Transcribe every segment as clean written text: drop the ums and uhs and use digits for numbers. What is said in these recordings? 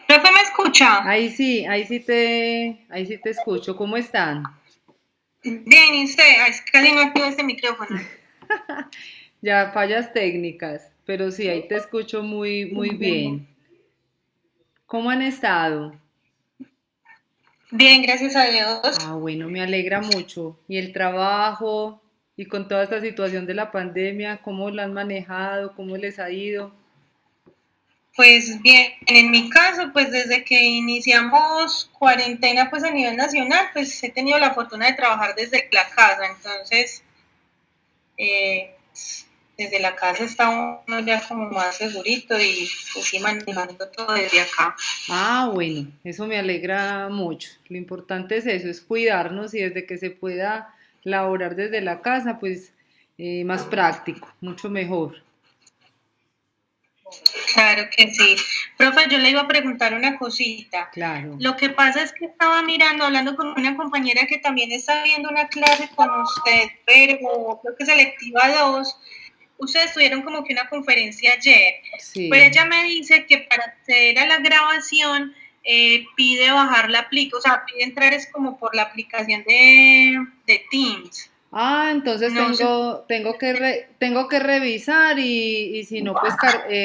¿Profe me escucha? Ahí sí te escucho. ¿Cómo están? Bien, ¿y usted? Ay, es que casi no activo este micrófono. Ya fallas técnicas, pero sí, ahí te escucho muy bien. ¿Cómo han estado? Bien, gracias a Dios. Ah, bueno, me alegra mucho. ¿Y el trabajo? ¿Y con toda esta situación de la pandemia, cómo la han manejado? ¿Cómo les ha ido? Pues bien, en mi caso, pues desde que iniciamos cuarentena pues a nivel nacional, pues he tenido la fortuna de trabajar desde la casa, entonces eh, desde la casa está uno ya como más segurito y pues sí manejando todo desde acá. Ah, bueno, eso me alegra mucho. Lo importante es eso, es cuidarnos y desde que se pueda laborar desde la casa, pues más práctico, mucho mejor. Claro que sí. Profe, yo le iba a preguntar una cosita. Claro. Lo que pasa es que estaba mirando, hablando con una compañera que también está viendo una clase con usted, pero creo que selectiva 2. Ustedes tuvieron como que una conferencia ayer, pero Sí. ella me dice que para acceder a la grabación pide bajar la aplicación, o sea, pide entrar es como por la aplicación de Teams. Ah, entonces No sé. tengo que revisar y si no, pues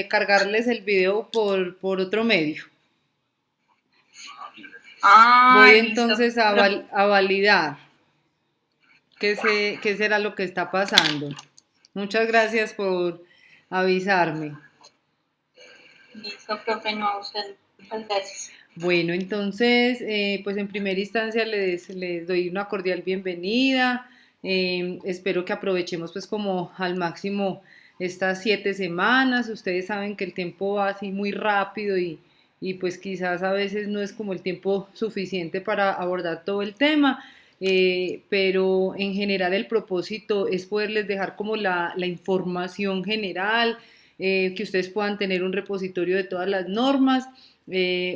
cargarles el video por otro medio. Voy Ah, listo. entonces a validar qué será lo que está pasando. Muchas gracias por avisarme. Listo, profe, no, a usted. Muchas gracias. Bueno, entonces, pues en primera instancia les doy una cordial bienvenida. Espero que aprovechemos pues como al máximo estas 7 semanas. Ustedes saben que el tiempo va así muy rápido y pues quizás a veces no es como el tiempo suficiente para abordar todo el tema. Pero en general el propósito es poderles dejar como la información general, que ustedes puedan tener un repositorio de todas las normas.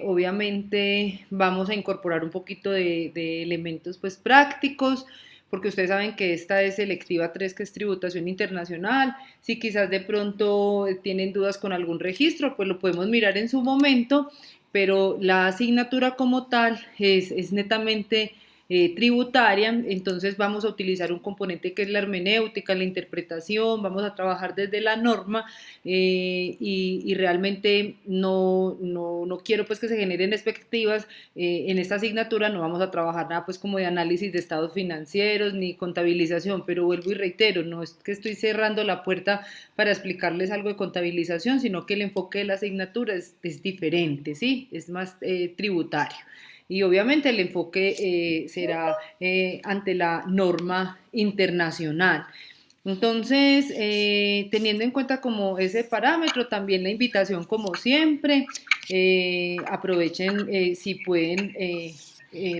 Obviamente vamos a incorporar un poquito de elementos pues prácticos, porque ustedes saben que esta es selectiva 3 que es tributación internacional. Si quizás de pronto tienen dudas con algún registro, pues lo podemos mirar en su momento, pero la asignatura como tal es netamente tributaria. Entonces vamos a utilizar un componente que es la hermenéutica, la interpretación, vamos a trabajar desde la norma, y realmente no quiero pues que se generen expectativas. En esta asignatura no vamos a trabajar nada pues como de análisis de estados financieros ni contabilización, pero vuelvo y reitero, no es que estoy cerrando la puerta para explicarles algo de contabilización, sino que el enfoque de la asignatura es diferente, ¿sí? Es más tributario. Y obviamente el enfoque será ante la norma internacional. Entonces, teniendo en cuenta como ese parámetro, también la invitación como siempre, aprovechen si pueden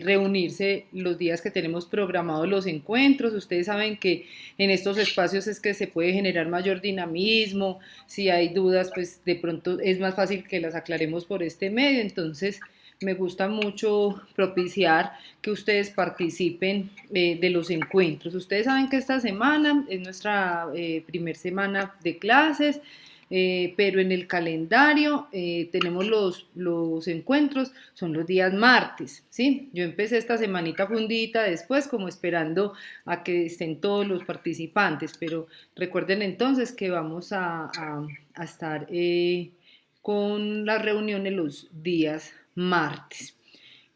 reunirse los días que tenemos programados los encuentros. Ustedes saben que en estos espacios es que se puede generar mayor dinamismo. Si hay dudas, pues de pronto es más fácil que las aclaremos por este medio. Entonces, me gusta mucho propiciar que ustedes participen de los encuentros. Ustedes saben que esta semana es nuestra primer semana de clases, pero en el calendario tenemos los encuentros, son los días martes, ¿sí? Yo empecé esta semanita fundita después como esperando a que estén todos los participantes, pero recuerden entonces que vamos a estar con las reuniones los días martes.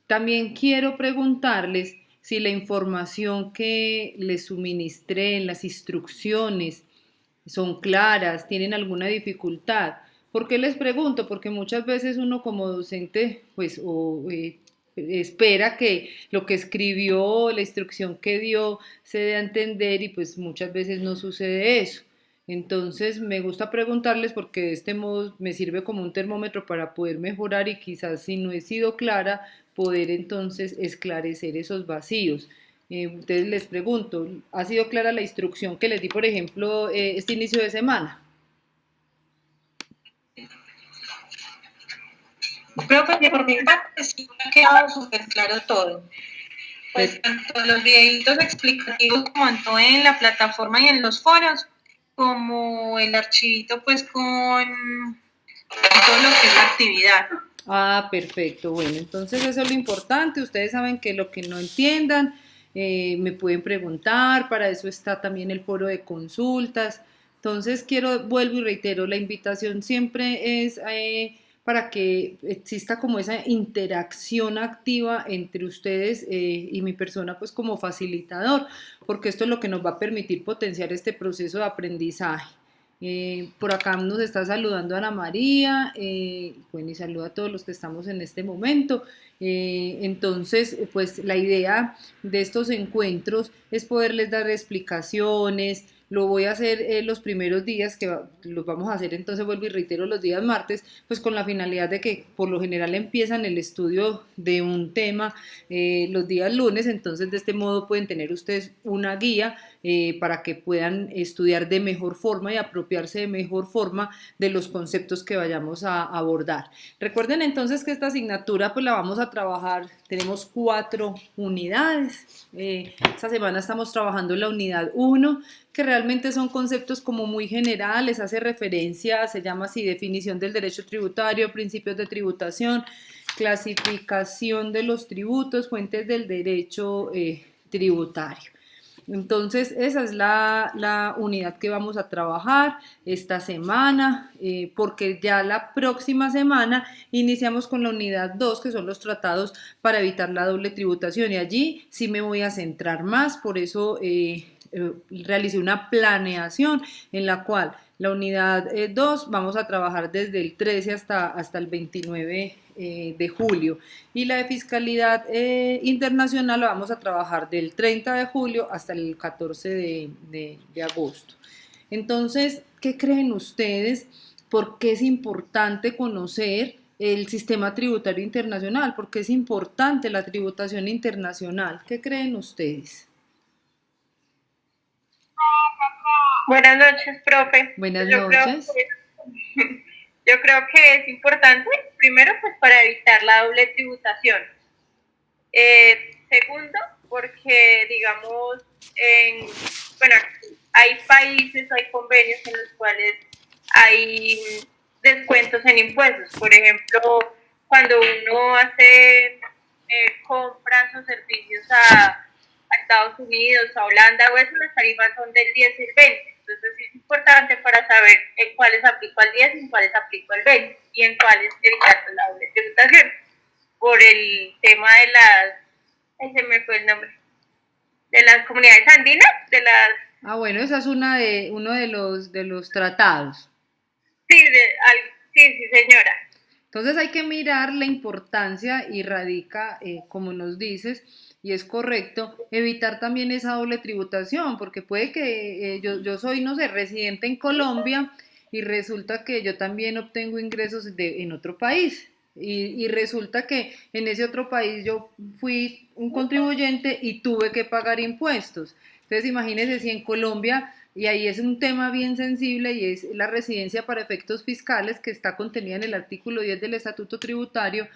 También quiero preguntarles si la información que les suministré en las instrucciones son claras, tienen alguna dificultad. ¿Por qué les pregunto? Porque muchas veces uno como docente, pues, espera que lo que escribió, la instrucción que dio, se dé a entender y pues muchas veces no sucede eso. Entonces me gusta preguntarles porque de este modo me sirve como un termómetro para poder mejorar y quizás si no he sido clara, poder entonces esclarecer esos vacíos. Entonces les pregunto, ¿ha sido clara la instrucción que les di, por ejemplo, este inicio de semana? Profe, por mi parte sí me ha quedado súper claro todo. Pues tanto los videitos explicativos como en la plataforma y en los foros, como el archivito pues con todo lo que es la actividad. Ah, perfecto. Bueno, entonces eso es lo importante. Ustedes saben que lo que no entiendan me pueden preguntar. Para eso está también el foro de consultas. Entonces vuelvo y reitero, la invitación siempre es para que exista como esa interacción activa entre ustedes y mi persona pues como facilitador, porque esto es lo que nos va a permitir potenciar este proceso de aprendizaje. Por acá nos está saludando Ana María, bueno, y saluda a todos los que estamos en este momento. Entonces, pues la idea de estos encuentros es poderles dar explicaciones. Lo voy a hacer los primeros días, los vamos a hacer, entonces vuelvo y reitero, los días martes, pues con la finalidad de que por lo general empiezan el estudio de un tema los días lunes, entonces de este modo pueden tener ustedes una guía para que puedan estudiar de mejor forma y apropiarse de mejor forma de los conceptos que vayamos a abordar. Recuerden entonces que esta asignatura pues la vamos a trabajar, tenemos 4 unidades, esta semana estamos trabajando la unidad 1, que realmente son conceptos como muy generales, hace referencia, se llama así, definición del derecho tributario, principios de tributación, clasificación de los tributos, fuentes del derecho tributario. Entonces, esa es la unidad que vamos a trabajar esta semana, porque ya la próxima semana iniciamos con la unidad 2, que son los tratados para evitar la doble tributación. Y allí sí me voy a centrar más, por eso realicé una planeación en la cual la unidad 2 vamos a trabajar desde el 13 hasta el 29 de julio y la de fiscalidad internacional la vamos a trabajar del 30 de julio hasta el 14 de agosto. Entonces, ¿qué creen ustedes? ¿Por qué es importante conocer el sistema tributario internacional? ¿Por qué es importante la tributación internacional? ¿Qué creen ustedes? Buenas noches, profe. Buenas noches. Yo creo que es importante, primero, pues para evitar la doble tributación. Segundo, porque, digamos, bueno, hay países, hay convenios en los cuales hay descuentos en impuestos. Por ejemplo, cuando uno hace compras o servicios a Estados Unidos, a Holanda o eso, las tarifas son del 10 y el 20. Entonces es importante para saber en cuáles aplico al 10 y en cuáles aplico al 20 y en cuáles evitar la doble tributación. Por el tema de se me fue el nombre, de las comunidades andinas, de las... Ah, bueno, esa es uno de los tratados. Sí, sí, señora. Entonces hay que mirar la importancia y radica, como nos dices, y es correcto, evitar también esa doble tributación, porque puede que yo soy, no sé, residente en Colombia y resulta que yo también obtengo ingresos en otro país. Y resulta que en ese otro país yo fui un contribuyente y tuve que pagar impuestos. Entonces imagínense si en Colombia, y ahí es un tema bien sensible y es la residencia para efectos fiscales que está contenida en el artículo 10 del Estatuto Tributario,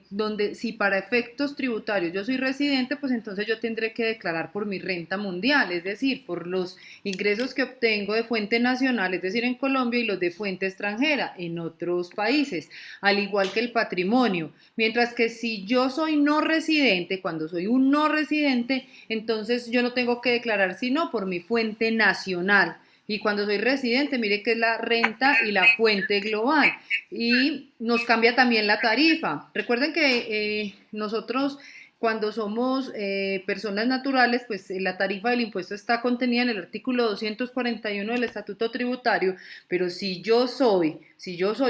donde si para efectos tributarios yo soy residente, pues entonces yo tendré que declarar por mi renta mundial, es decir, por los ingresos que obtengo de fuente nacional, es decir, en Colombia, y los de fuente extranjera en otros países, al igual que el patrimonio. Mientras que si yo soy no residente, cuando soy un no residente, entonces yo no tengo que declarar sino por mi fuente nacional. Y cuando soy residente, mire que es la renta y la fuente global. Y nos cambia también la tarifa. Recuerden que nosotros cuando somos personas naturales, pues la tarifa del impuesto está contenida en el artículo 241 del Estatuto Tributario, pero si yo soy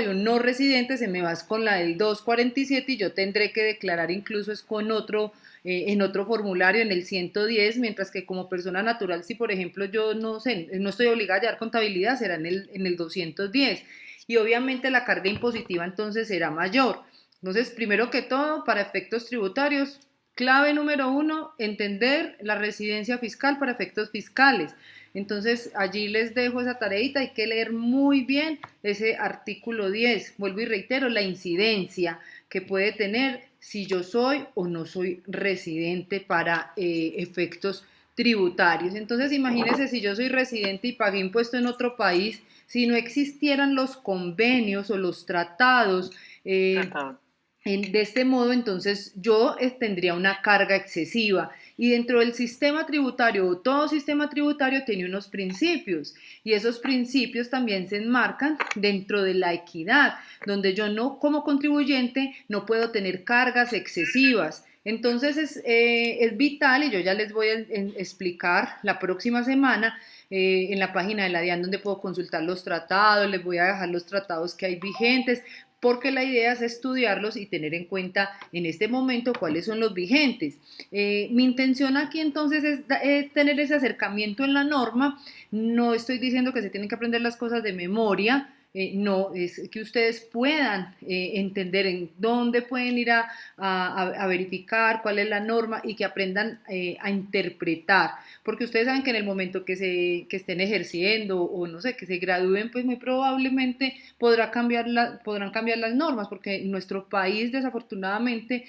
un no residente, se me va con la del 247 y yo tendré que declarar incluso es con otro en otro formulario, en el 110, mientras que como persona natural, si por ejemplo yo no sé, no estoy obligada a llevar contabilidad, será en el 210. Y obviamente la carga impositiva entonces será mayor. Entonces, primero que todo, para efectos tributarios, clave número 1, entender la residencia fiscal para efectos fiscales. Entonces, allí les dejo esa tareita, hay que leer muy bien ese artículo 10. Vuelvo y reitero, la incidencia que puede tener si yo soy o no soy residente para efectos tributarios. Entonces, imagínense si yo soy residente y pagué impuesto en otro país, si no existieran los convenios o los tratados Total. De este modo, entonces, yo tendría una carga excesiva y dentro del sistema tributario, todo sistema tributario tiene unos principios y esos principios también se enmarcan dentro de la equidad, donde yo no, como contribuyente, no puedo tener cargas excesivas. Entonces es vital y yo ya les voy a explicar la próxima semana en la página de la DIAN donde puedo consultar los tratados, les voy a dejar los tratados que hay vigentes, porque la idea es estudiarlos y tener en cuenta en este momento cuáles son los vigentes. Mi intención aquí entonces es tener ese acercamiento en la norma. No estoy diciendo que se tienen que aprender las cosas de memoria, no, es que ustedes puedan entender en dónde pueden ir a verificar cuál es la norma y que aprendan a interpretar, porque ustedes saben que en el momento que estén ejerciendo o no sé, que se gradúen, pues muy probablemente podrán cambiar las normas, porque nuestro país desafortunadamente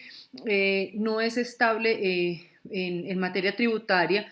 no es estable en materia tributaria.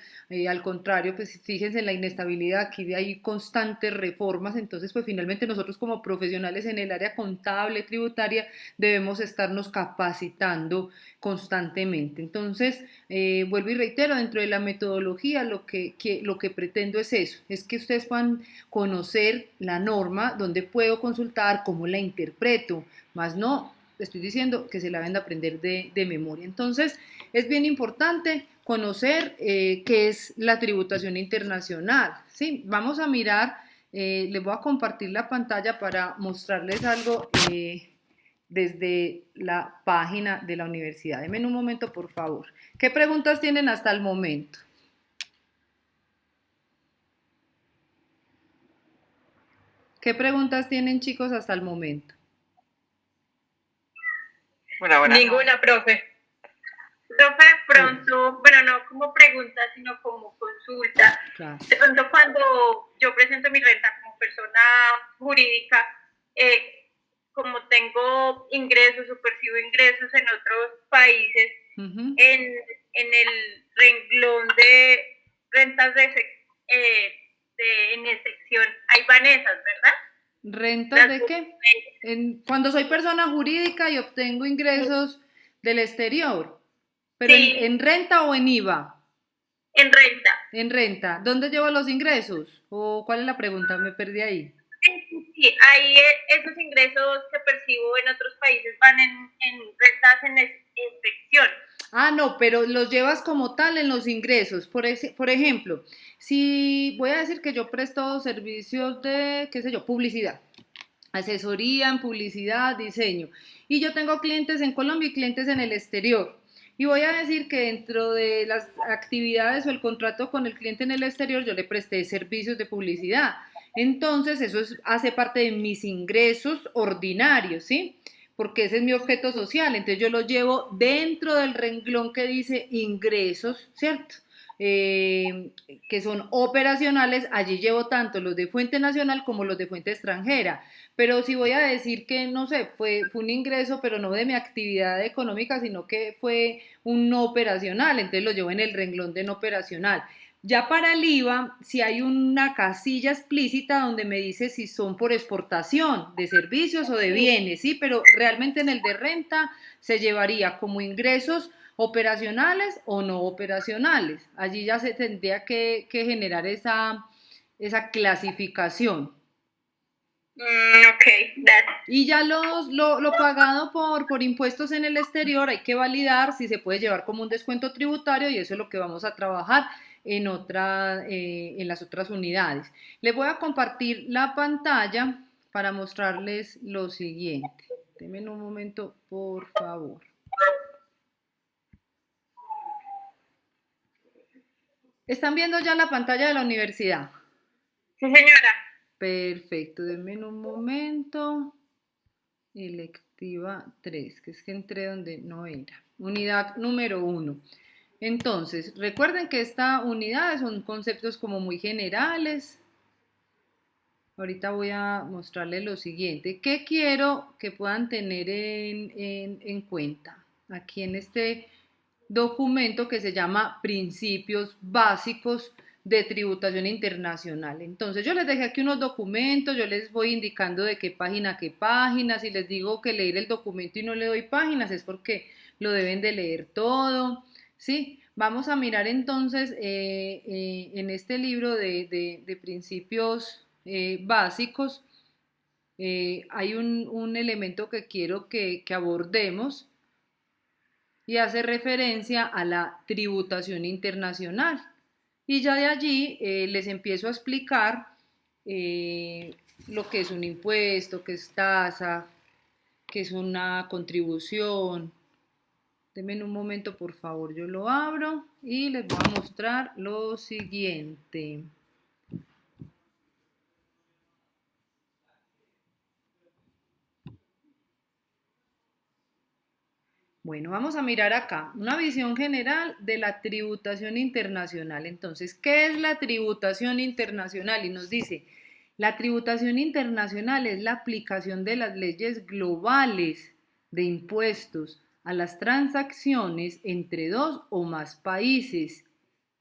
Al contrario, pues fíjense en la inestabilidad, aquí hay constantes reformas, entonces pues finalmente nosotros como profesionales en el área contable, tributaria, debemos estarnos capacitando constantemente. Entonces, vuelvo y reitero, dentro de la metodología lo que pretendo es eso, es que ustedes puedan conocer la norma, dónde puedo consultar, cómo la interpreto, más no estoy diciendo que se la deben de aprender de memoria. Entonces, es bien importante conocer qué es la tributación internacional. ¿Sí? Vamos a mirar, les voy a compartir la pantalla para mostrarles algo desde la página de la universidad. Denme un momento, por favor. ¿Qué preguntas tienen hasta el momento? ¿Qué preguntas tienen, chicos, hasta el momento? Bueno. Ninguna, profe. Profe, pronto, bueno, no como pregunta, sino como consulta. Claro. De pronto cuando yo presento mi renta como persona jurídica, como tengo ingresos o percibo ingresos en otros países, en el renglón de rentas en excepción, hay vanesas, ¿verdad? ¿Rentas de qué? Cuando soy persona jurídica y obtengo ingresos del exterior, pero sí. ¿en renta o en IVA? En renta. En renta. ¿Dónde llevo los ingresos? ¿O cuál es la pregunta? Me perdí ahí. Sí, ahí esos ingresos que percibo en otros países van en rentas en excepción. Ah, no, pero los llevas como tal en los ingresos. Por ejemplo, si voy a decir que yo presto servicios de, qué sé yo, publicidad, asesoría en publicidad, diseño, y yo tengo clientes en Colombia y clientes en el exterior. Y voy a decir que dentro de las actividades o el contrato con el cliente en el exterior yo le presté servicios de publicidad. Entonces eso hace parte de mis ingresos ordinarios, ¿sí? Porque ese es mi objeto social, entonces yo lo llevo dentro del renglón que dice ingresos, ¿cierto? Que son operacionales, allí llevo tanto los de fuente nacional como los de fuente extranjera, pero si voy a decir que, no sé, fue un ingreso, pero no de mi actividad económica, sino que fue un no operacional, entonces lo llevo en el renglón de no operacional. Ya para el IVA, si hay una casilla explícita donde me dice si son por exportación de servicios o de bienes, ¿sí? Pero realmente en el de renta se llevaría como ingresos operacionales o no operacionales. Allí ya se tendría que generar esa clasificación. Ok, y ya lo pagado por impuestos en el exterior hay que validar si se puede llevar como un descuento tributario y eso es lo que vamos a trabajar en las otras unidades. Les voy a compartir la pantalla para mostrarles lo siguiente. Denme un momento, por favor. ¿Están viendo ya la pantalla de la universidad? Sí, señora. Perfecto, denme un momento. Electiva 3, que es que entré donde no era. Unidad número 1. Entonces, recuerden que esta unidad son conceptos como muy generales. Ahorita voy a mostrarles lo siguiente. ¿Qué quiero que puedan tener en cuenta? Aquí en este documento que se llama Principios Básicos de tributación internacional. Entonces yo les dejé aquí unos documentos, yo les voy indicando de qué página a qué página, si les digo que leer el documento y no le doy páginas es porque lo deben de leer todo, ¿sí? Vamos a mirar entonces en este libro de principios básicos, hay un elemento que quiero que abordemos y hace referencia a la tributación internacional. Y ya de allí les empiezo a explicar lo que es un impuesto, qué es tasa, qué es una contribución. Denme un momento, por favor, yo lo abro y les voy a mostrar lo siguiente. Bueno, vamos a mirar acá una visión general de la tributación internacional. Entonces, ¿qué es la tributación internacional? Y nos dice, la tributación internacional es la aplicación de las leyes globales de impuestos a las transacciones entre dos o más países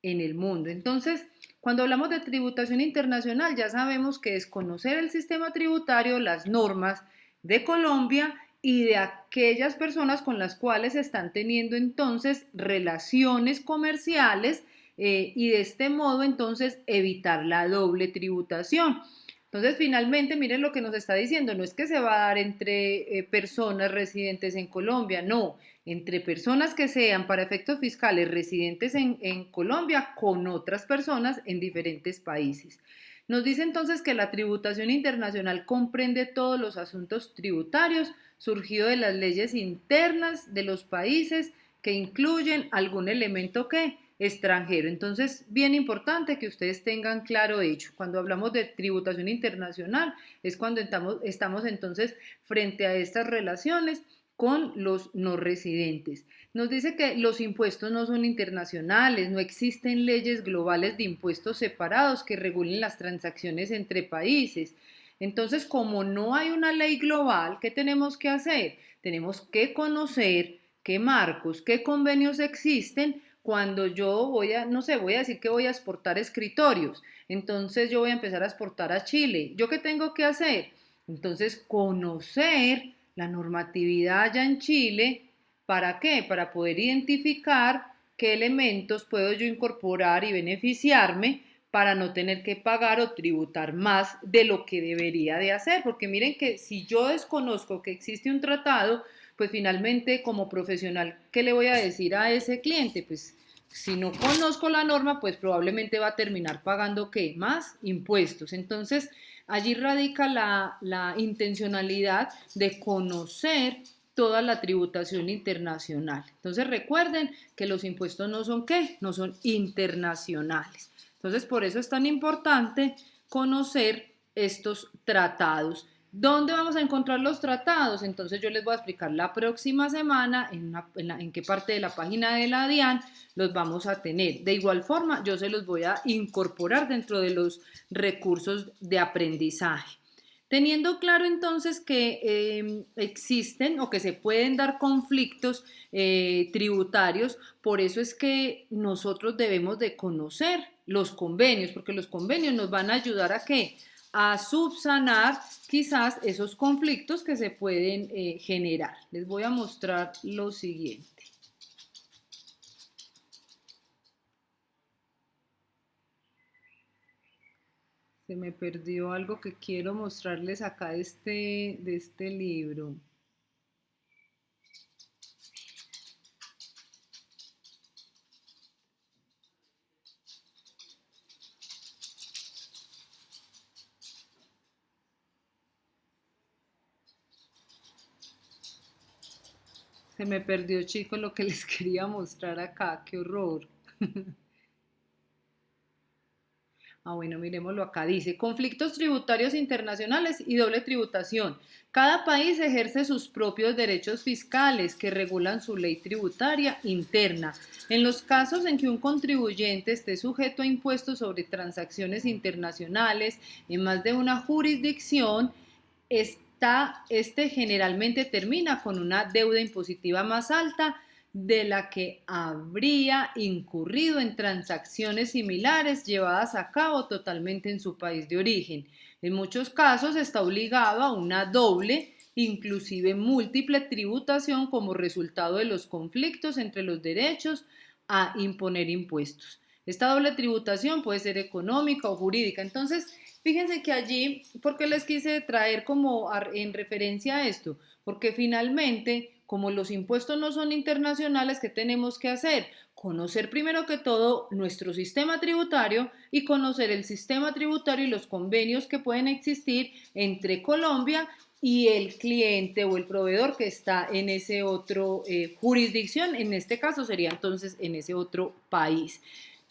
en el mundo. Entonces, cuando hablamos de tributación internacional, ya sabemos que es conocer el sistema tributario, las normas de Colombia y de aquellas personas con las cuales están teniendo entonces relaciones comerciales y de este modo entonces evitar la doble tributación. Entonces, finalmente, miren lo que nos está diciendo, no es que se va a dar entre personas residentes en Colombia, no, entre personas que sean para efectos fiscales residentes en Colombia con otras personas en diferentes países. Nos dice entonces que la tributación internacional comprende todos los asuntos tributarios surgidos de las leyes internas de los países que incluyen algún elemento que extranjero. Entonces, bien importante que ustedes tengan claro hecho. Cuando hablamos de tributación internacional es cuando estamos entonces frente a estas relaciones con los no residentes. Nos dice que los impuestos no son internacionales, no existen leyes globales de impuestos separados que regulen las transacciones entre países. Entonces, como no hay una ley global, ¿qué tenemos que hacer? Tenemos que conocer qué marcos, qué convenios existen cuando yo voy a, no sé, voy a decir que voy a exportar escritorios. Entonces yo voy a empezar a exportar a Chile. ¿Yo qué tengo que hacer? Entonces, conocer la normatividad allá en Chile. ¿Para qué? Para poder identificar qué elementos puedo yo incorporar y beneficiarme para no tener que pagar o tributar más de lo que debería de hacer. Porque miren que si yo desconozco que existe un tratado, pues finalmente como profesional, ¿qué le voy a decir a ese cliente? Pues si no conozco la norma, pues probablemente va a terminar pagando ¿qué? Más impuestos. Entonces, allí radica la intencionalidad de conocer toda la tributación internacional. Entonces recuerden que los impuestos no son ¿qué? No son internacionales. Entonces por eso es tan importante conocer estos tratados. ¿Dónde vamos a encontrar los tratados? Entonces yo les voy a explicar la próxima semana en qué parte de la página de la DIAN los vamos a tener. De igual forma, yo se los voy a incorporar dentro de los recursos de aprendizaje. Teniendo claro entonces que existen o que se pueden dar conflictos tributarios, por eso es que nosotros debemos de conocer los convenios, porque los convenios nos van a ayudar a ¿qué? A subsanar quizás esos conflictos que se pueden generar. Les voy a mostrar lo siguiente. Se me perdió algo que quiero mostrarles acá de este libro. Se me perdió, chicos, lo que les quería mostrar acá. ¡Qué horror! Ah, bueno, miremoslo acá. Dice, conflictos tributarios internacionales y doble tributación. Cada país ejerce sus propios derechos fiscales que regulan su ley tributaria interna. En los casos en que un contribuyente esté sujeto a impuestos sobre transacciones internacionales en más de una jurisdicción, este generalmente termina con una deuda impositiva más alta de la que habría incurrido en transacciones similares llevadas a cabo totalmente en su país de origen. En muchos casos está obligado a una doble, inclusive múltiple tributación como resultado de los conflictos entre los derechos a imponer impuestos. Esta doble tributación puede ser económica o jurídica. Entonces, fíjense que allí, ¿por qué les quise traer como en referencia a esto? Porque finalmente, como los impuestos no son internacionales, ¿qué tenemos que hacer? Conocer primero que todo nuestro sistema tributario y conocer el sistema tributario y los convenios que pueden existir entre Colombia y el cliente o el proveedor que está en ese otro jurisdicción, en este caso sería entonces en ese otro país.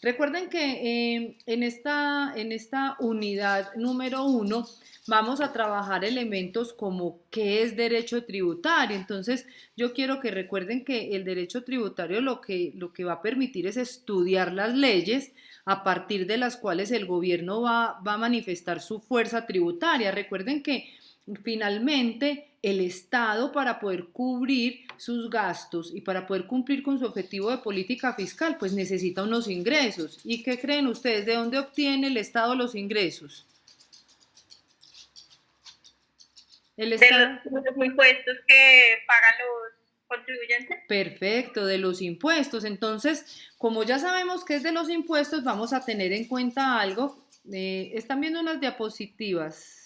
Recuerden que en esta unidad número 1 vamos a trabajar elementos como qué es derecho tributario. Entonces, yo quiero que recuerden que el derecho tributario lo que va a permitir es estudiar las leyes a partir de las cuales el gobierno va a manifestar su fuerza tributaria. Recuerden que finalmente el Estado, para poder cubrir sus gastos y para poder cumplir con su objetivo de política fiscal, pues necesita unos ingresos. ¿Y qué creen ustedes? ¿De dónde obtiene el Estado los ingresos? El Estado. De los impuestos que pagan los contribuyentes. Perfecto, de los impuestos. Entonces, como ya sabemos que es de los impuestos, vamos a tener en cuenta algo. Están viendo unas diapositivas.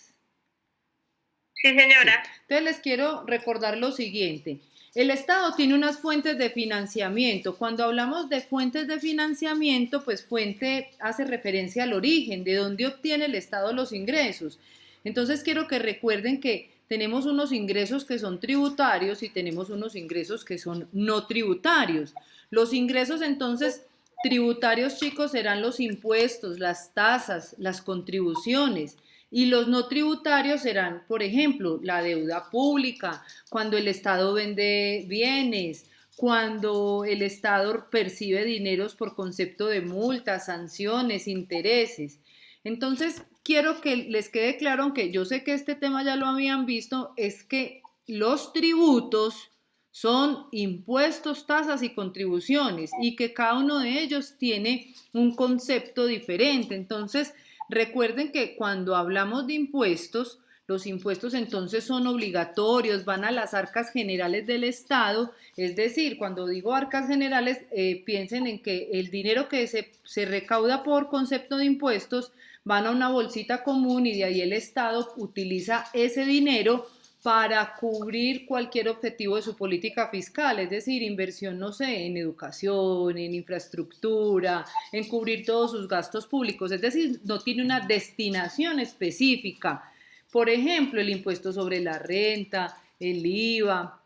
Sí, señora. Sí. Entonces, les quiero recordar lo siguiente. El Estado tiene unas fuentes de financiamiento. Cuando hablamos de fuentes de financiamiento, pues fuente hace referencia al origen, de dónde obtiene el Estado los ingresos. Entonces, quiero que recuerden que tenemos unos ingresos que son tributarios y tenemos unos ingresos que son no tributarios. Los ingresos entonces tributarios, chicos, serán los impuestos, las tasas, las contribuciones. Y los no tributarios serán, por ejemplo, la deuda pública, cuando el Estado vende bienes, cuando el Estado percibe dineros por concepto de multas, sanciones, intereses. Entonces, quiero que les quede claro, aunque yo sé que este tema ya lo habían visto, es que los tributos son impuestos, tasas y contribuciones y que cada uno de ellos tiene un concepto diferente. Entonces, recuerden que cuando hablamos de impuestos, los impuestos entonces son obligatorios, van a las arcas generales del Estado, es decir, cuando digo arcas generales, piensen en que el dinero que se recauda por concepto de impuestos van a una bolsita común y de ahí el Estado utiliza ese dinero para cubrir cualquier objetivo de su política fiscal, es decir, inversión, no sé, en educación, en infraestructura, en cubrir todos sus gastos públicos, es decir, no tiene una destinación específica. Por ejemplo, el impuesto sobre la renta, el IVA,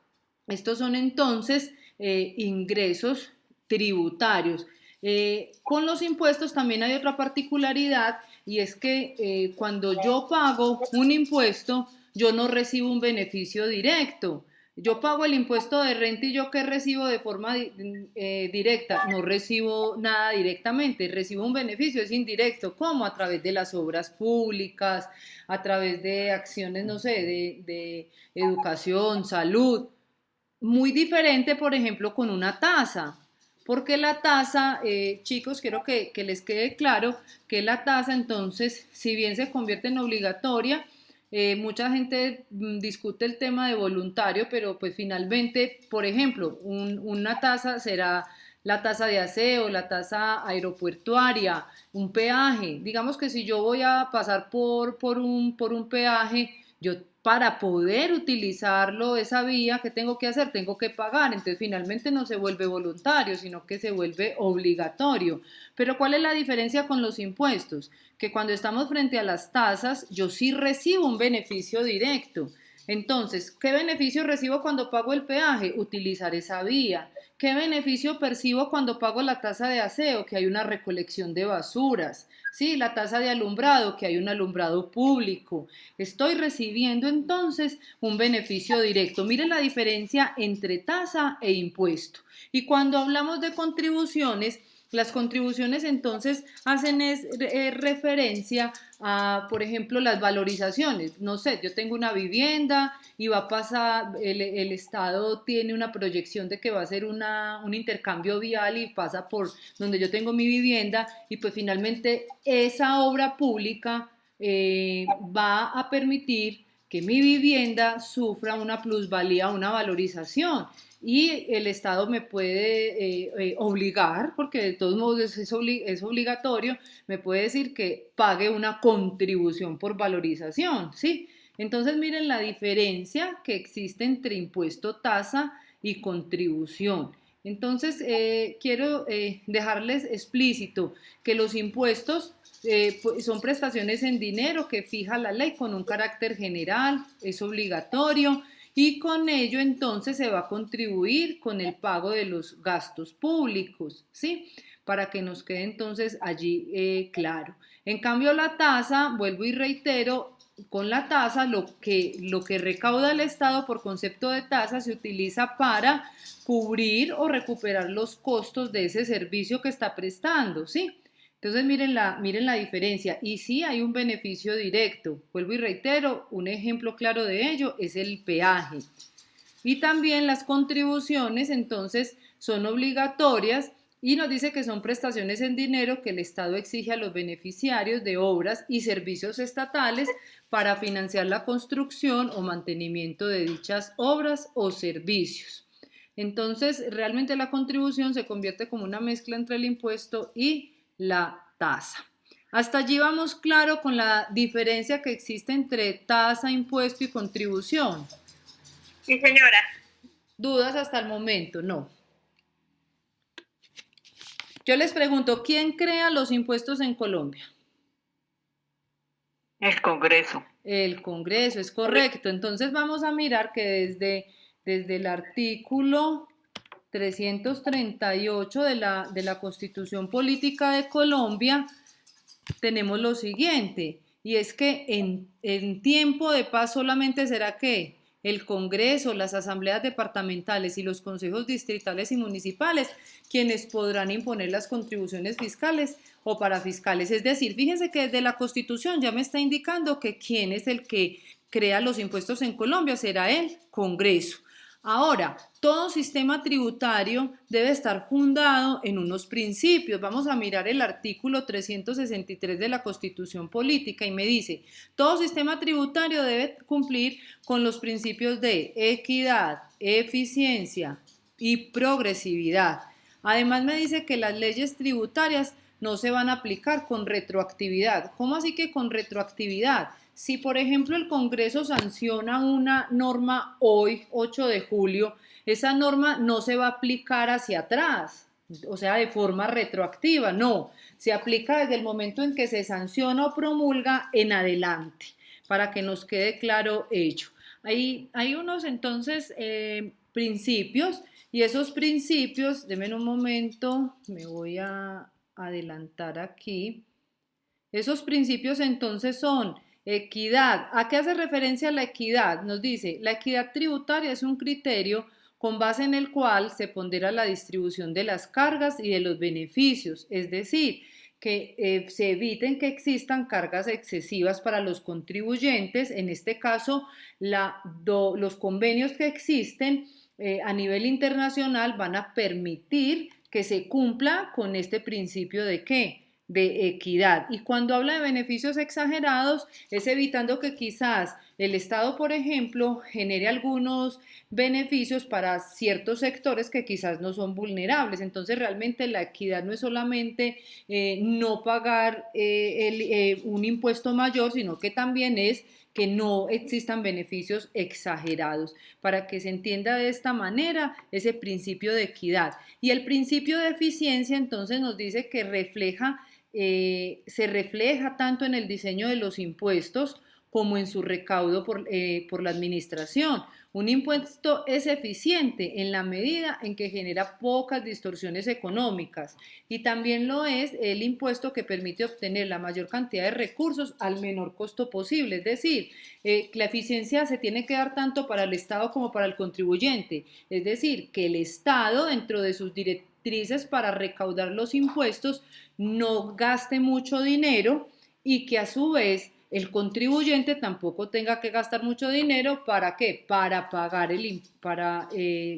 estos son entonces ingresos tributarios. Con los impuestos también hay otra particularidad y es que cuando yo pago un impuesto, yo no recibo un beneficio directo. Yo pago el impuesto de renta y yo qué recibo de forma directa, no recibo nada directamente, recibo un beneficio, es indirecto, como a través de las obras públicas, a través de acciones, no sé, de educación, salud. Muy diferente, por ejemplo, con una tasa. Porque la tasa, chicos, quiero que les quede claro que la tasa entonces, si bien se convierte en obligatoria, mucha gente discute el tema de voluntario, pero pues finalmente, por ejemplo, una tasa será la tasa de aseo, la tasa aeropuertuaria, un peaje. Digamos que si yo voy a pasar por un peaje, yo para poder utilizarlo, esa vía, ¿qué tengo que hacer? Tengo que pagar, entonces finalmente no se vuelve voluntario, sino que se vuelve obligatorio. Pero ¿cuál es la diferencia con los impuestos? Que cuando estamos frente a las tasas, yo sí recibo un beneficio directo. Entonces, ¿qué beneficio recibo cuando pago el peaje? Utilizar esa vía. ¿Qué beneficio percibo cuando pago la tasa de aseo? Que hay una recolección de basuras. Sí, la tasa de alumbrado, que hay un alumbrado público. Estoy recibiendo entonces un beneficio directo. Miren la diferencia entre tasa e impuesto. Y cuando hablamos de contribuciones, Las contribuciones entonces hacen referencia a, por ejemplo, las valorizaciones. No sé, yo tengo una vivienda y va a pasar, el Estado tiene una proyección de que va a ser un intercambio vial y pasa por donde yo tengo mi vivienda y pues finalmente esa obra pública va a permitir que mi vivienda sufra una plusvalía, una valorización y el Estado me puede obligar, porque de todos modos es obligatorio, me puede decir que pague una contribución por valorización, ¿sí? Entonces miren la diferencia que existe entre impuesto, tasa y contribución. Entonces quiero dejarles explícito que los impuestos son prestaciones en dinero que fija la ley con un carácter general, es obligatorio y con ello entonces se va a contribuir con el pago de los gastos públicos, ¿sí? Para que nos quede entonces allí claro. En cambio la tasa, vuelvo y reitero, con la tasa lo que recauda el Estado por concepto de tasa se utiliza para cubrir o recuperar los costos de ese servicio que está prestando, ¿sí? Entonces miren la diferencia y sí hay un beneficio directo. Vuelvo y reitero, un ejemplo claro de ello es el peaje. Y también las contribuciones entonces son obligatorias y nos dice que son prestaciones en dinero que el Estado exige a los beneficiarios de obras y servicios estatales para financiar la construcción o mantenimiento de dichas obras o servicios. Entonces, realmente la contribución se convierte como una mezcla entre el impuesto y la tasa. Hasta allí vamos claro con la diferencia que existe entre tasa, impuesto y contribución. Sí, señora. ¿Dudas hasta el momento? No. Yo les pregunto, ¿quién crea los impuestos en Colombia? El Congreso. El Congreso, es correcto. Entonces vamos a mirar que desde el artículo 338 de la Constitución Política de Colombia tenemos lo siguiente, y es que en tiempo de paz solamente será que el Congreso, las asambleas departamentales y los consejos distritales y municipales quienes podrán imponer las contribuciones fiscales o parafiscales. Es decir, fíjense que desde la Constitución ya me está indicando que quién es el que crea los impuestos en Colombia, será el Congreso. Ahora, todo sistema tributario debe estar fundado en unos principios. Vamos a mirar el artículo 363 de la Constitución Política y me dice, todo sistema tributario debe cumplir con los principios de equidad, eficiencia y progresividad. Además me dice que las leyes tributarias no se van a aplicar con retroactividad. ¿Cómo así que con retroactividad? Si, por ejemplo, el Congreso sanciona una norma hoy, 8 de julio, esa norma no se va a aplicar hacia atrás, o sea, de forma retroactiva, no, se aplica desde el momento en que se sanciona o promulga en adelante, para que nos quede claro ello. Hay unos entonces principios y esos principios, denme un momento, me voy a adelantar aquí. Esos principios entonces son equidad. ¿A qué hace referencia la equidad? Nos dice, la equidad tributaria es un criterio con base en el cual se pondera la distribución de las cargas y de los beneficios, es decir, que se eviten que existan cargas excesivas para los contribuyentes, en este caso los convenios que existen a nivel internacional van a permitir que se cumpla con este principio de ¿qué? De equidad. Y cuando habla de beneficios exagerados, es evitando que quizás el Estado, por ejemplo, genere algunos beneficios para ciertos sectores que quizás no son vulnerables. Entonces, realmente la equidad no es solamente no pagar un impuesto mayor, sino que también es que no existan beneficios exagerados, para que se entienda de esta manera ese principio de equidad. Y el principio de eficiencia entonces nos dice que se refleja tanto en el diseño de los impuestos como en su recaudo por la administración. Un impuesto es eficiente en la medida en que genera pocas distorsiones económicas y también lo es el impuesto que permite obtener la mayor cantidad de recursos al menor costo posible. Es decir, la eficiencia se tiene que dar tanto para el Estado como para el contribuyente. Es decir, que el Estado dentro de sus directrices para recaudar los impuestos no gaste mucho dinero y que a su vez el contribuyente tampoco tenga que gastar mucho dinero. ¿Para qué? Para pagar para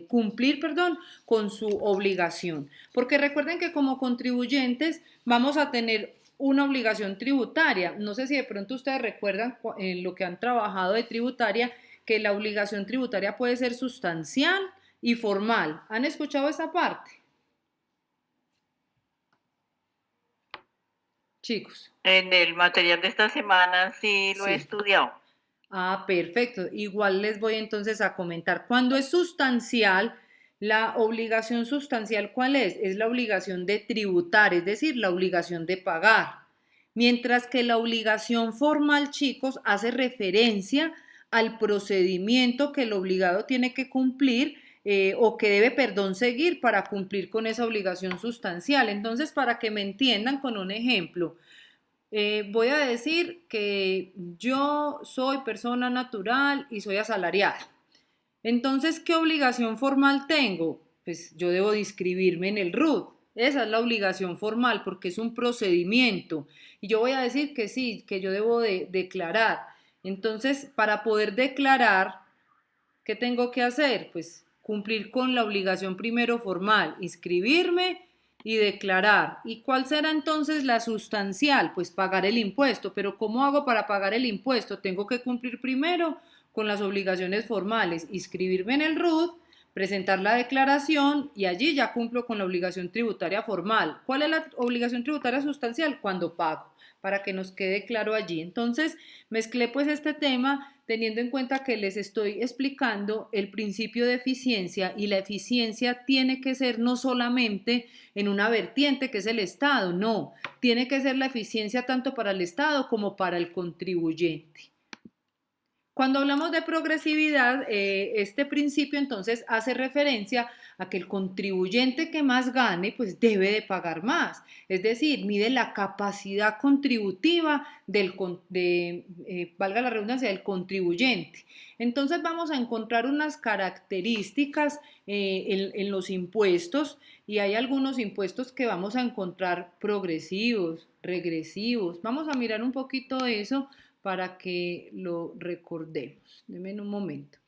cumplir, perdón, con su obligación. Porque recuerden que como contribuyentes vamos a tener una obligación tributaria. No sé si de pronto ustedes recuerdan en lo que han trabajado de tributaria, que la obligación tributaria puede ser sustancial y formal. ¿Han escuchado esa parte? Chicos. En el material de esta semana sí lo he Sí. estudiado. Ah, perfecto. Igual les voy entonces a comentar. Cuando es sustancial, la obligación sustancial, ¿cuál es? Es la obligación de tributar, es decir, la obligación de pagar. Mientras que la obligación formal, chicos, hace referencia al procedimiento que el obligado tiene que cumplir o que debe, perdón, seguir para cumplir con esa obligación sustancial. Entonces, para que me entiendan con un ejemplo, voy a decir que yo soy persona natural y soy asalariada. Entonces, ¿qué obligación formal tengo? Pues yo debo de inscribirme en el RUT. Esa es la obligación formal porque es un procedimiento. Y yo voy a decir que sí, que yo debo de declarar. Entonces, para poder declarar, ¿qué tengo que hacer? Pues cumplir con la obligación primero formal, inscribirme y declarar. ¿Y cuál será entonces la sustancial? Pues pagar el impuesto. Pero ¿cómo hago para pagar el impuesto? Tengo que cumplir primero con las obligaciones formales, inscribirme en el RUT, presentar la declaración y allí ya cumplo con la obligación tributaria formal. ¿Cuál es la obligación tributaria sustancial? Cuando pago, para que nos quede claro allí. Entonces, mezclé pues este tema teniendo en cuenta que les estoy explicando el principio de eficiencia, y la eficiencia tiene que ser no solamente en una vertiente que es el Estado, no, tiene que ser la eficiencia tanto para el Estado como para el contribuyente. Cuando hablamos de progresividad, este principio entonces hace referencia a que el contribuyente que más gane, pues debe de pagar más. Es decir, mide la capacidad contributiva valga la redundancia, del contribuyente. Entonces vamos a encontrar unas características en los impuestos, y hay algunos impuestos que vamos a encontrar progresivos, regresivos. Vamos a mirar un poquito de eso para que lo recordemos. Denme un momento.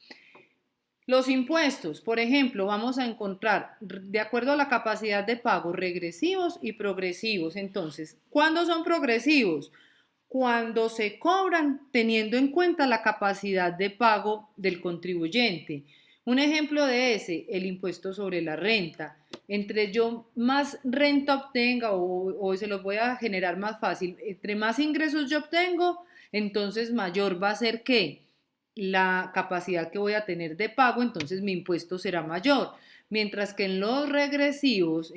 Los impuestos, por ejemplo, vamos a encontrar, de acuerdo a la capacidad de pago, regresivos y progresivos. Entonces, ¿cuándo son progresivos? Cuando se cobran teniendo en cuenta la capacidad de pago del contribuyente. Un ejemplo de ese, el impuesto sobre la renta. Entre yo más renta obtenga o se los voy a generar más fácil, entre más ingresos yo obtengo, entonces mayor va a ser ¿qué? La capacidad que voy a tener de pago, entonces mi impuesto será mayor. Mientras que en los regresivos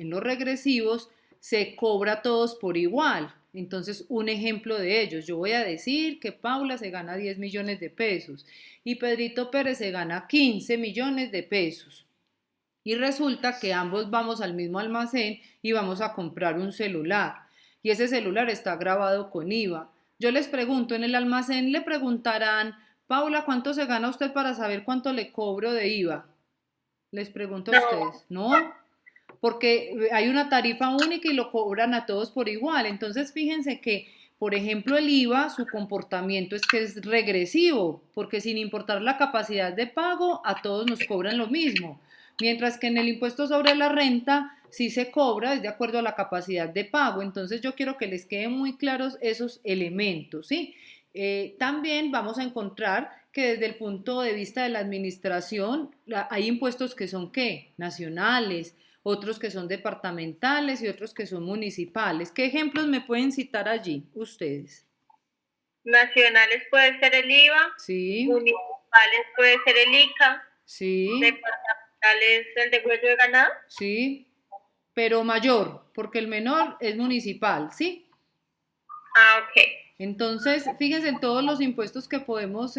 se cobra todos por igual. Entonces, un ejemplo de ellos, yo voy a decir que Paula se gana 10 millones de pesos y Pedrito Pérez se gana 15 millones de pesos. Y resulta que ambos vamos al mismo almacén y vamos a comprar un celular. Y ese celular está grabado con IVA. Yo les pregunto, en el almacén le preguntarán, Paula, ¿cuánto se gana usted para saber cuánto le cobro de IVA? Les pregunto a No, ustedes, ¿no? Porque hay una tarifa única y lo cobran a todos por igual. Entonces, fíjense que, por ejemplo, el IVA, su comportamiento es que es regresivo, porque sin importar la capacidad de pago, a todos nos cobran lo mismo. Mientras que en el impuesto sobre la renta sí se cobra, es de acuerdo a la capacidad de pago. Entonces, yo quiero que les queden muy claros esos elementos, ¿sí? También vamos a encontrar que desde el punto de vista de la administración hay impuestos que son ¿qué? Nacionales, otros que son departamentales y otros que son municipales. ¿Qué ejemplos me pueden citar allí ustedes? nacionales puede ser el IVA, Sí, municipales puede ser el ICA, sí, departamentales el de huello de ganado. sí, pero mayor, porque el menor es municipal, ¿sí? Ah, ok. Entonces, fíjense en todos los impuestos que podemos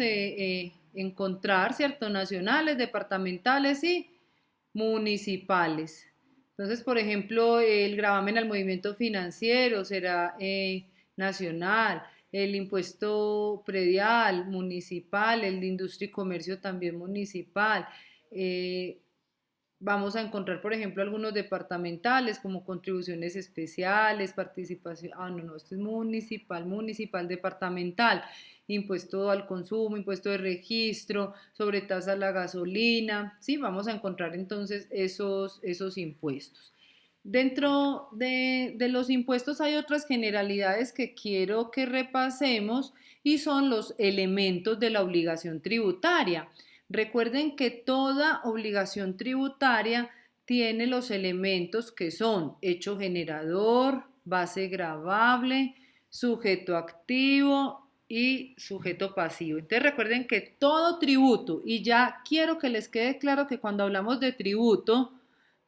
encontrar, ¿cierto? Nacionales, departamentales y municipales. Entonces, por ejemplo, el gravamen al movimiento financiero será nacional, el impuesto predial municipal, el de industria y comercio también municipal. Vamos a encontrar, por ejemplo, algunos departamentales como contribuciones especiales, participación, no, esto es municipal, municipal, departamental, impuesto al consumo, impuesto de registro, sobretasa a la gasolina, ¿sí? Vamos a encontrar entonces esos impuestos. Dentro de los impuestos hay otras generalidades que quiero que repasemos y son los elementos de la obligación tributaria. Recuerden que toda obligación tributaria tiene los elementos que son hecho generador, base gravable, sujeto activo y sujeto pasivo. Entonces recuerden que todo tributo, y ya quiero que les quede claro que cuando hablamos de tributo,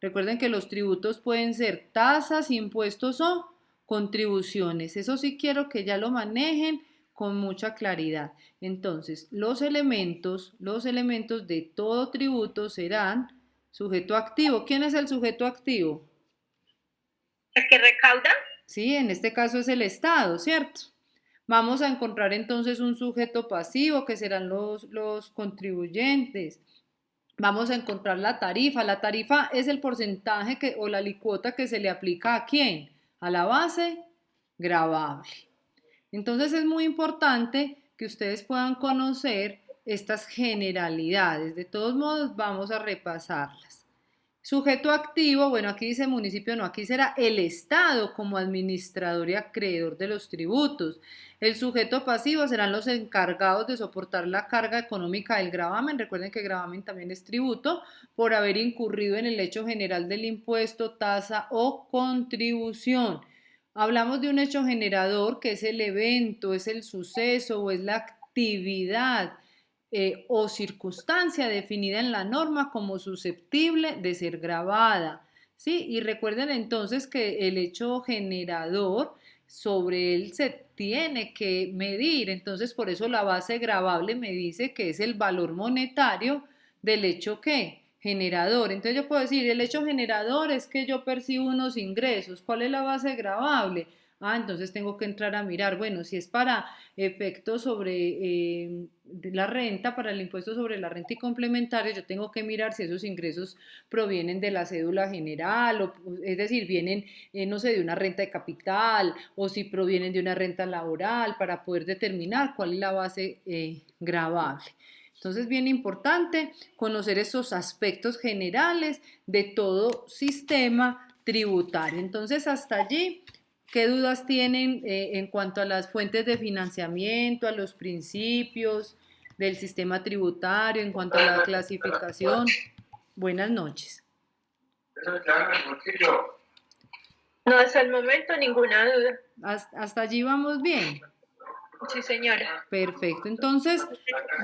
recuerden que los tributos pueden ser tasas, impuestos o contribuciones. Eso sí quiero que ya lo manejen con mucha claridad. Entonces, los elementos de todo tributo serán sujeto activo. ¿Quién es el sujeto activo? ¿El que recauda? Sí, en este caso es el Estado, ¿cierto? Vamos a encontrar entonces un sujeto pasivo que serán los contribuyentes. Vamos a encontrar la tarifa. La tarifa es el porcentaje o la alícuota que se le aplica a quién? A la base gravable. Entonces es muy importante que ustedes puedan conocer estas generalidades. De todos modos, vamos a repasarlas. Sujeto activo, bueno, aquí dice municipio, no, aquí será el Estado como administrador y acreedor de los tributos. El sujeto pasivo serán los encargados de soportar la carga económica del gravamen. Recuerden que gravamen también es tributo por haber incurrido en el hecho general del impuesto, tasa o contribución. Hablamos de un hecho generador que es el evento, es el suceso o es la actividad o circunstancia definida en la norma como susceptible de ser grabada. ¿Sí? Y recuerden entonces que el hecho generador sobre él se tiene que medir, entonces por eso la base gravable me dice que es el valor monetario del hecho que generador. Entonces yo puedo decir, el hecho generador es que yo percibo unos ingresos. ¿Cuál es la base gravable? Entonces tengo que entrar a mirar, bueno, si es para efectos sobre la renta, para el impuesto sobre la renta y complementarios, yo tengo que mirar si esos ingresos provienen de la cédula general, es decir, vienen, no sé, de una renta de capital o si provienen de una renta laboral para poder determinar cuál es la base gravable. Entonces, bien importante conocer esos aspectos generales de todo sistema tributario. Entonces, hasta allí, ¿qué dudas tienen en cuanto a las fuentes de financiamiento, a los principios del sistema tributario, en cuanto a la clasificación? Buenas noches. No, hasta el momento ninguna duda. Hasta allí vamos bien. Sí, señora. Perfecto. Entonces,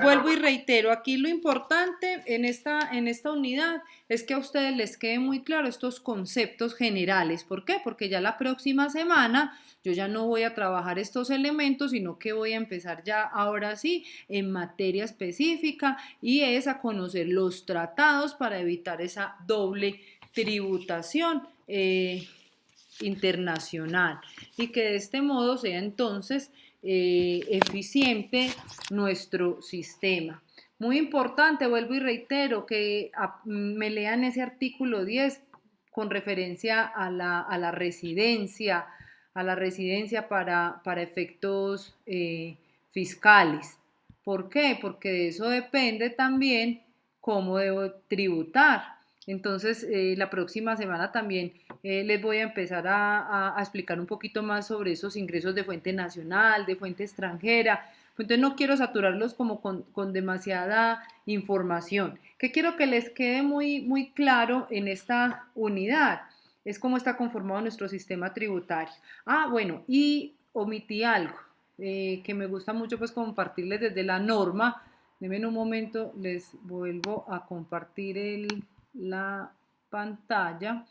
vuelvo y reitero, aquí lo importante en esta unidad es que a ustedes les quede muy claro estos conceptos generales. ¿Por qué? Porque ya la próxima semana yo ya no voy a trabajar estos elementos, sino que voy a empezar ya ahora sí en materia específica y es a conocer los tratados para evitar esa doble tributación internacional y que de este modo sea entonces eficiente nuestro sistema. Muy importante, vuelvo y reitero, que me lean ese artículo 10 con referencia a la residencia para efectos fiscales. ¿Por qué? Porque de eso depende también cómo debo tributar. Entonces, la próxima semana también les voy a empezar a explicar un poquito más sobre esos ingresos de fuente nacional, de fuente extranjera. Entonces, no quiero saturarlos como con demasiada información. ¿Qué quiero que les quede muy, muy claro en esta unidad? Es cómo está conformado nuestro sistema tributario. Bueno, y omití algo que me gusta mucho pues compartirles desde la norma. Denme un momento, les vuelvo a compartir la pantalla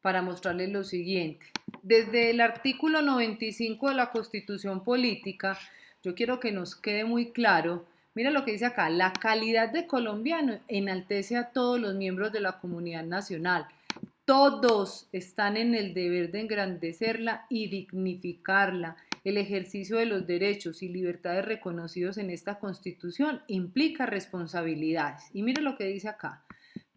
para mostrarles lo siguiente. Desde el artículo 95 de la Constitución Política, yo quiero que nos quede muy claro, mira lo que dice acá, la calidad de colombiano enaltece a todos los miembros de la comunidad nacional. Todos están en el deber de engrandecerla y dignificarla. El ejercicio de los derechos y libertades reconocidos en esta Constitución implica responsabilidades. Y mire lo que dice acá.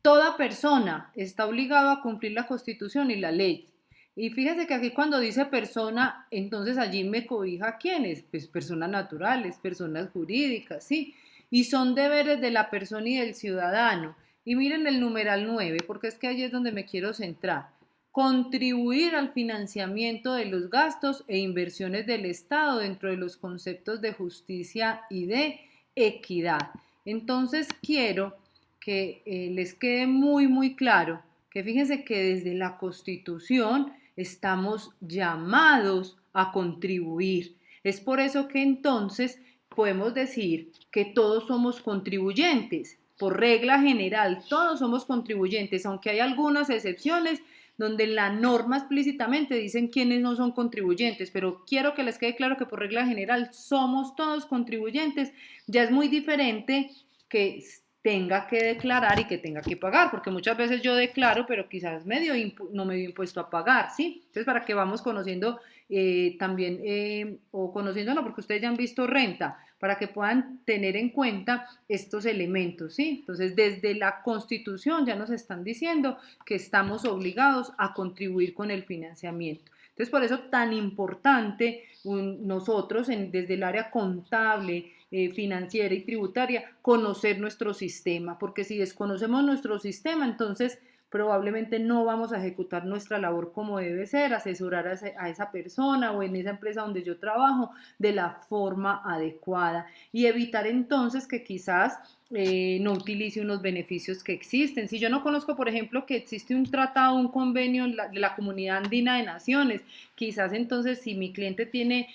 Toda persona está obligado a cumplir la Constitución y la ley. Y fíjese que aquí cuando dice persona, entonces allí me cobija quiénes, pues personas naturales, personas jurídicas, ¿sí? Y son deberes de la persona y del ciudadano. Y miren el numeral 9, porque es que allí es donde me quiero centrar. Contribuir al financiamiento de los gastos e inversiones del Estado dentro de los conceptos de justicia y de equidad. Entonces quiero que les quede muy, muy claro que fíjense que desde la Constitución estamos llamados a contribuir. Es por eso que entonces podemos decir que todos somos contribuyentes. Por regla general, todos somos contribuyentes, aunque hay algunas excepciones donde la norma explícitamente dicen quiénes no son contribuyentes, pero quiero que les quede claro que por regla general somos todos contribuyentes. Ya es muy diferente que tenga que declarar y que tenga que pagar, porque muchas veces yo declaro, pero quizás no me dio impuesto a pagar, ¿sí? Entonces, para que vamos conociendo también, o conociéndolo, porque ustedes ya han visto renta, para que puedan tener en cuenta estos elementos, ¿sí? Entonces, desde la Constitución ya nos están diciendo que estamos obligados a contribuir con el financiamiento. Entonces, por eso tan importante nosotros desde el área contable, financiera y tributaria, conocer nuestro sistema, porque si desconocemos nuestro sistema, entonces probablemente no vamos a ejecutar nuestra labor como debe ser, asesorar a esa persona o en esa empresa donde yo trabajo de la forma adecuada y evitar entonces que quizás no utilice unos beneficios que existen. Si yo no conozco, por ejemplo, que existe un tratado, un convenio de la Comunidad Andina de Naciones, quizás entonces si mi cliente tiene,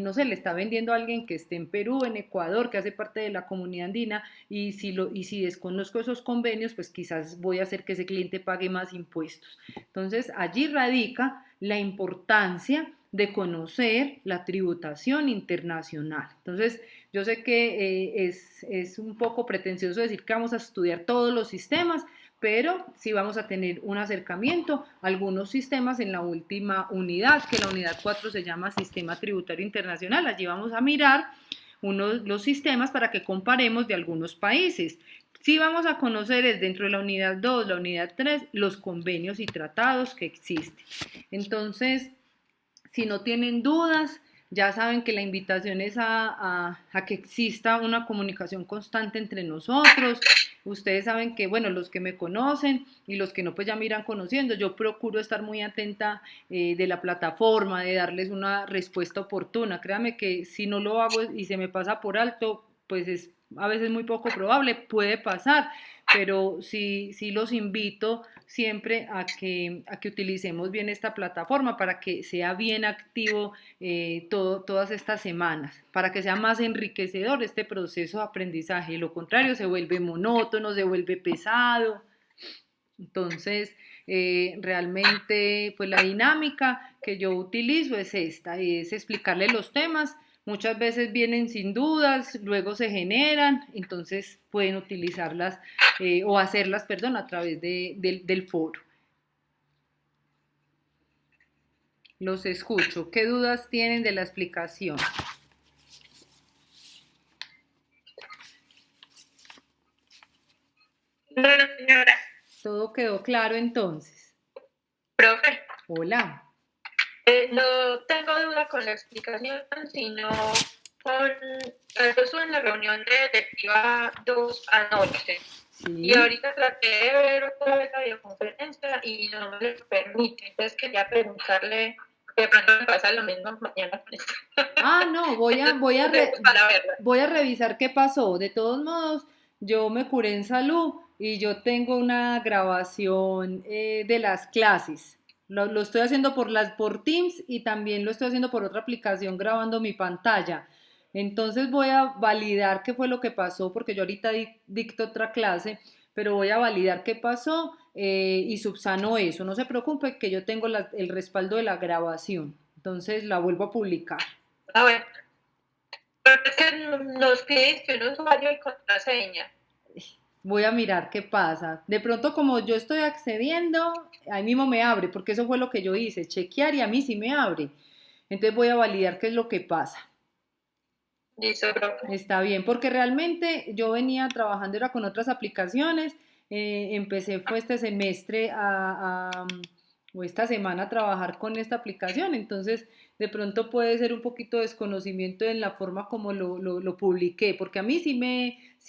no sé, le está vendiendo a alguien que esté en Perú, en Ecuador, que hace parte de la Comunidad Andina, y si desconozco esos convenios, pues quizás voy a hacer que ese cliente pague más impuestos. Entonces, allí radica la importancia de conocer la tributación internacional. Entonces, yo sé que es un poco pretencioso decir que vamos a estudiar todos los sistemas, pero sí vamos a tener un acercamiento a algunos sistemas en la última unidad, que la unidad 4 se llama Sistema Tributario Internacional. Allí vamos a mirar los sistemas para que comparemos de algunos países. Sí vamos a conocer es dentro de la unidad 2, la unidad 3, los convenios y tratados que existen. Entonces, si no tienen dudas, ya saben que la invitación es a que exista una comunicación constante entre nosotros. Ustedes saben que, bueno, los que me conocen y los que no, pues ya me irán conociendo. Yo procuro estar muy atenta de la plataforma, de darles una respuesta oportuna. Créanme que si no lo hago y se me pasa por alto, pues es a veces muy poco probable, puede pasar, pero sí los invito siempre a que utilicemos bien esta plataforma para que sea bien activo todas estas semanas, para que sea más enriquecedor este proceso de aprendizaje. Lo contrario, se vuelve monótono, se vuelve pesado. Entonces, realmente, pues la dinámica que yo utilizo es esta, es explicarle los temas. Muchas veces vienen sin dudas, luego se generan, entonces pueden utilizarlas o hacerlas, perdón, a través del foro. Los escucho. ¿Qué dudas tienen de la explicación? No, señora. ¿Todo quedó claro entonces? Profe. Hola. No tengo duda con la explicación, sino con... Yo estuve en la reunión de directiva 2 anoche. Sí. Y ahorita traté de ver otra vez la videoconferencia y no me lo permite. Entonces quería preguntarle, de pronto me pasa lo mismo mañana. No, voy a revisar qué pasó. De todos modos, yo me curé en salud y yo tengo una grabación de las clases. Lo estoy haciendo por Teams y también lo estoy haciendo por otra aplicación grabando mi pantalla. Entonces voy a validar qué fue lo que pasó, porque yo ahorita dicto otra clase, pero voy a validar qué pasó y subsano eso. No se preocupe que yo tengo el respaldo de la grabación. Entonces la vuelvo a publicar. Bueno. Pero es que nos pide que un usuario y contraseña. Voy a mirar qué pasa. De pronto, como yo estoy accediendo, ahí mismo me abre, porque eso fue lo que yo hice, chequear y a mí sí me abre. Entonces voy a validar qué es lo que pasa. Listo, profe. Está bien, porque realmente yo venía trabajando era con otras aplicaciones empecé fue este semestre o esta semana a trabajar con esta aplicación, entonces de pronto puede ser un poquito de desconocimiento en la forma como lo publiqué, porque a mí sí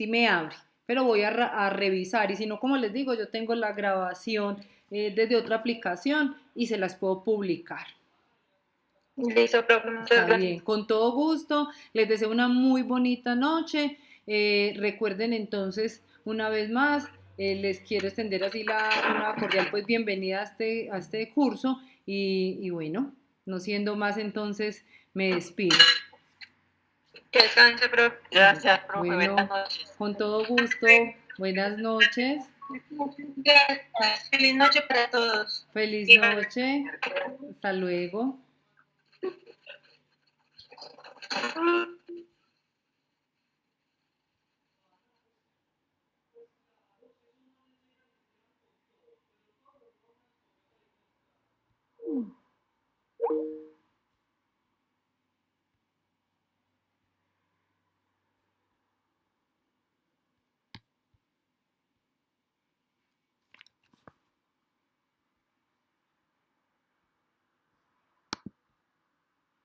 me abre, pero voy a revisar y si no, como les digo, yo tengo la grabación desde otra aplicación y se las puedo publicar. Listo, profe, muchas Está gracias. bien, con todo gusto, les deseo una muy bonita noche. Recuerden entonces, una vez más, les quiero extender así una cordial pues bienvenida a este curso y bueno, no siendo más entonces, me despido. Que descanse, profe. Gracias, profe. Buenas Bueno, noches. con todo gusto, buenas noches, Gracias. Feliz noche para todos. feliz Igual. noche, hasta luego.